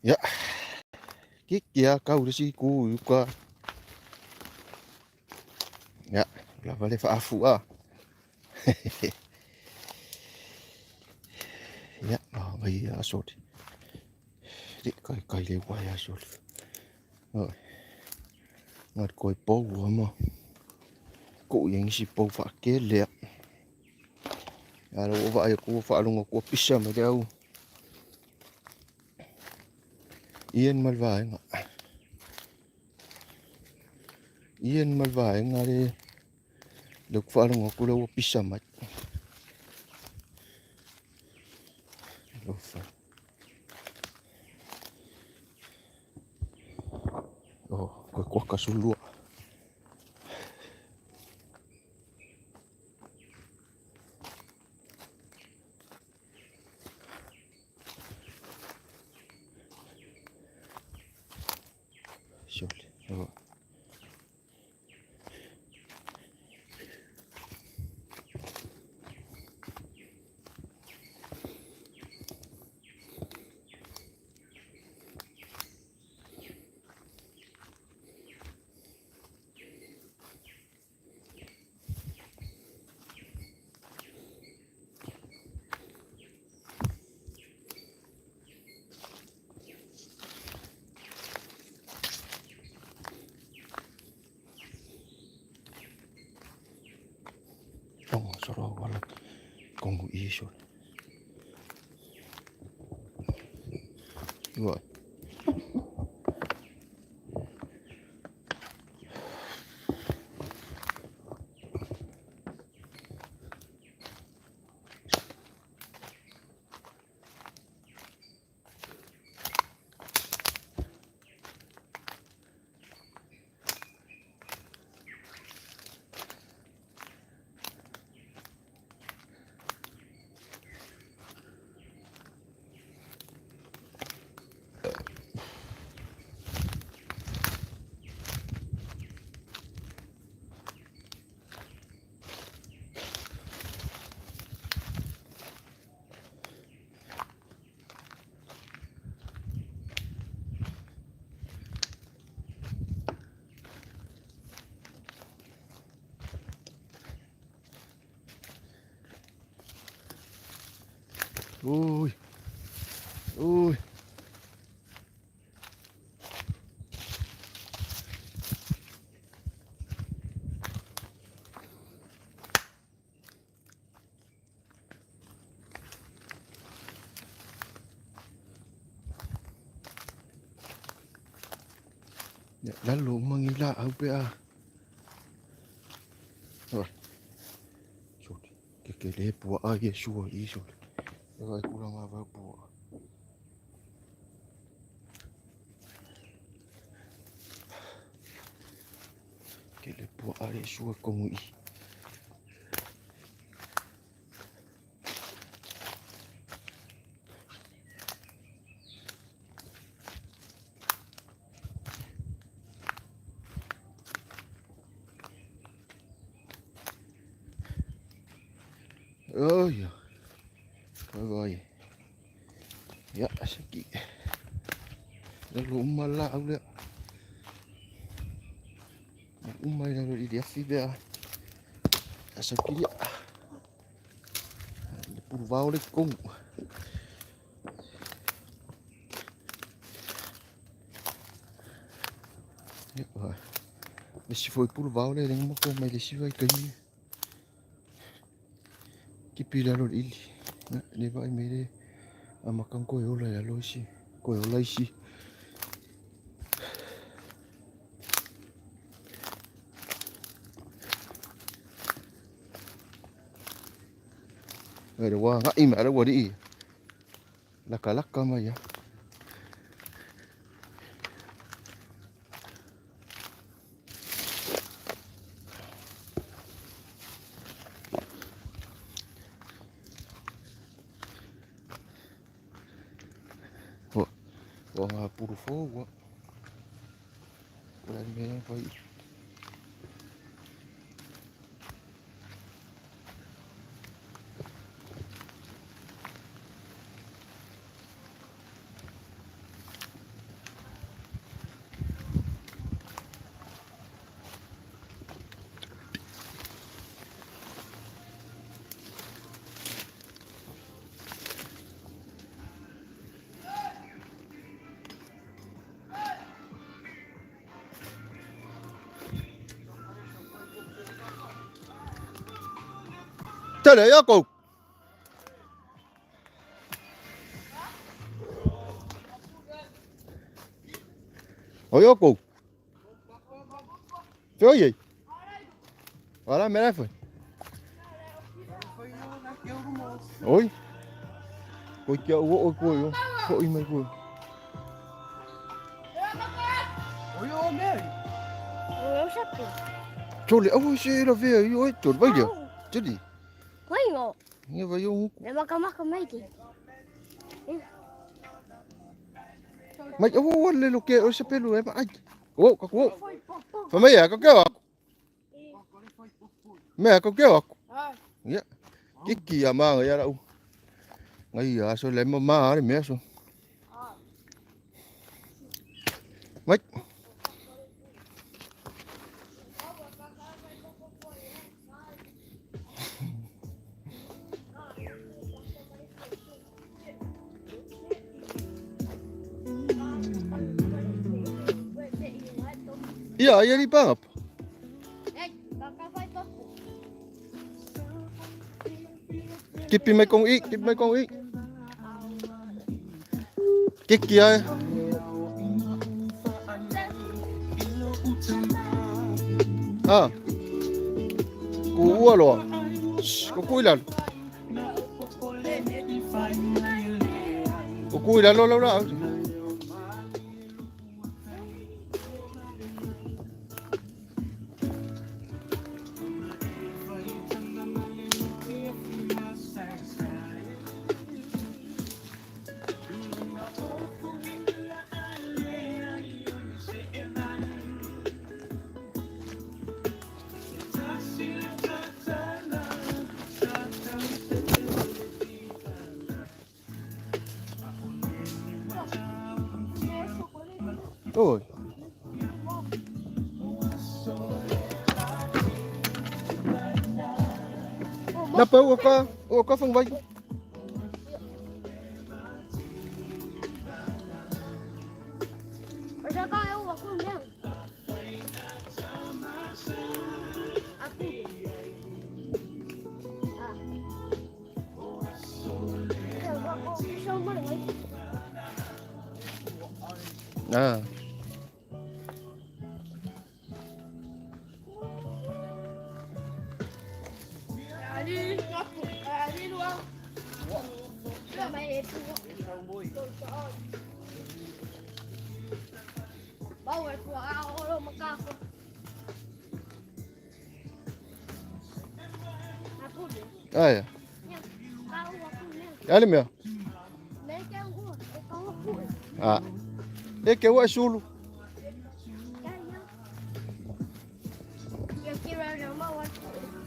Ya, kikya kau de siku yuka. Ya, la vale fa afu ah. Ya, bây giờ sốt. Đi coi le qua ya sốt. Rồi, ngọt coi bố của mà. Cụ những si bố phá kế lẹ. Alo vậy cô phá luôn cô pizza mà đâu. Yên mal vài ngạ. Yên mal vài ngạ đi. Được phá luôn cô đâu pizza mà. Đâu phá. Ồ, coi quá cả số lụa. Sốt. Rồi. Trong số đó gọi là con ngủ y sốt. Rồi. Ui. Ui. Ya, lalu mengila apa? Rồi. Sốt. Cái lẽ bùa ai xua ý sốt. Rồi cũng là vào bùa. Cái lẽ bùa ai xua công ý. Ôi. Rồi. Ya, sakit. Lalu malah udah. Umay lalu dia fibia. Sakit dia. Por vale com. Se foi por vale, nem uma como ele se vai cair. Que pilha lo ele. Ele vai mere. A makan ko yo la lo si. Ko yo la si. Ada wa ngai ma ada wa di. Laka ma ya. Wa por fogo. Por ali mesmo vai. Thế đấy á cô. Ôi á cô. Chỗ gì? Ở đây mẹ đây phải. Ôi. Ôi kêu ôi ôi ôi mày ôi. Chỗ này ôi xe là về ôi chỗ bây giờ. Chứ gì? Nghe vậy không? Mày ôi lên lúc kia ôi sẽ bên em ai? Ủa có ủa. Phải mấy à có kêu à? Mẹ có kêu à? Dạ. Cái kia mà người ta đâu. Ngay giờ sao lấy mà thì mẹ sao? Mấy. Iya, iya di bangap. Kipi mai kong ik, kipi mai kong ik. Kiki ay. Ah. Kuwa lo. Kukuilan. Kukuilan lo lo. Ôi. Napa o ka phong vai. À. Đi luôn. Đưa mày bao người của ao mà cao. Ai. Ali meu. Ah. É que eu acho. Eu quero uma outra.